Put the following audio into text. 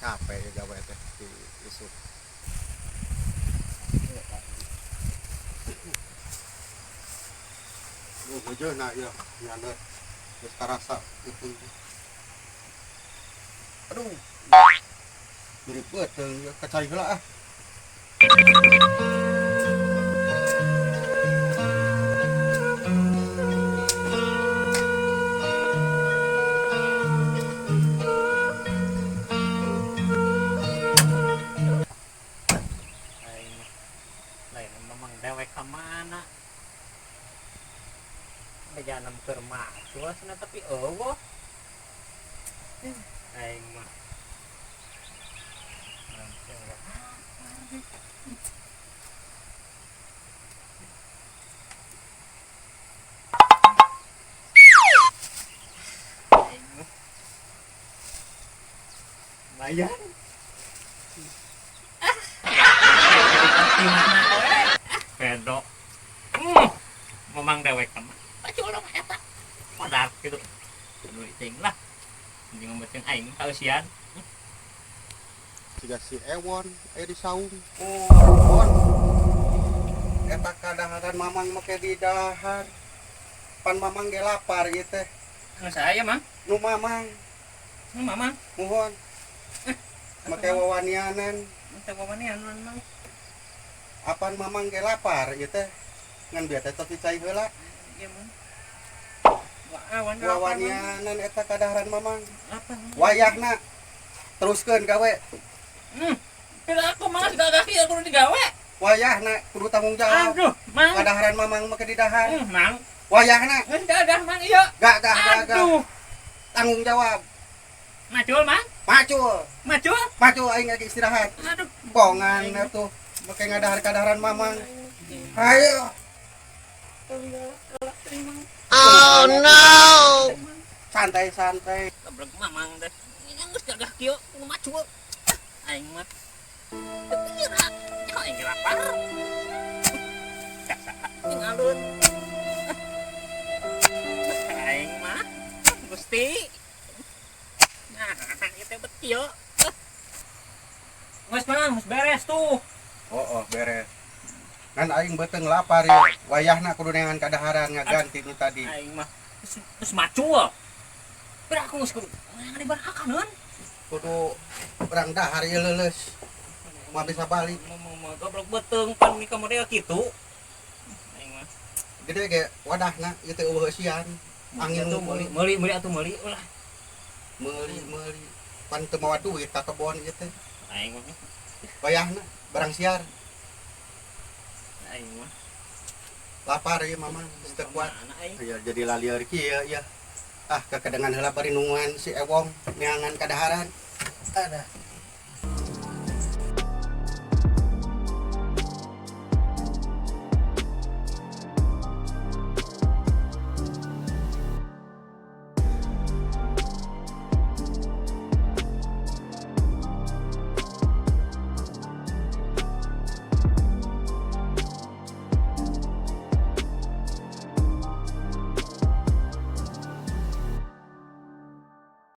capek ya gawe teh di isuk. Lu heujeuna ya nyana geus karasa itu. Aduh. Mirip beuteung ya kacai heula ah. Lain memang dewek ka mana? Bejanam keur suasana tapi eueuh. Aing mah. Lumayan. Pedo. Memang dewek kan. Baju orang eta. Modal gitu. Duit ting lah. Anjing membeteng aing tausian. Siga si Ewon aya di saung. Ewon. Eta kadang-kadang mamang make di dahar. Pan mamang ge lapar ieu teh. Saya mah. Nu mamang, Mamang. mohon. Make wawanianan. Teh wawanian mang. Apan mamang ge lapar ieu teh. Ngan biar teh topi cai heula. Ieu mah. Wawanianan eta kadaharan mamang. Apa? Wayahna teruskeun gawe. Bila aku mah gagah ieu kudu digawe. Wayahna kudu tanggung jawab. Aduh, mang. Kadaharan mamang make di dahar. Mang. Wayahna Dadah mang ieu. gagah. Aduh. Tanggung jawab. Macul mang. Maju aing lagi istirahat. Aduh. Bongan atuh make ngadahar-kadaharan mamang. Ayo. Oh no. Santai. Kebreg mamang deh. Ini geus gagah kieu kudu macul. Aing mah. Teu kira. Kok aing lapar. Kasaha ngalun. Aing mah Gusti. Nah, ieu teh betiu. Geus mang, geus beres tuh. Oh, beres. Kan aing beuteung lapar ya. Wayahna kudu neangan kadaharan ngaganti nu tadi. Aing mah geus macul. Bera aku geus kudu ngangan dibarakakeun. Kudu urang dahar ieu leuleus. Moal bisa balik. Mama goblok beuteung pan mika model kitu. Aing mah Gede ge wadahna ieu teh eueuh sian. Angin atuh meuli atuh meuli ulah. Meuli. Pan teu mawa duit ka kebon ieu teh. Aing mah Wayahna barang siar. aing mah Lapar ieu mamang teu kuat. mana aing. Ya jadi lalieur kieu ya. Ah kekedengan heula bari nungguan si Ewong neangan kadaharan. Adah.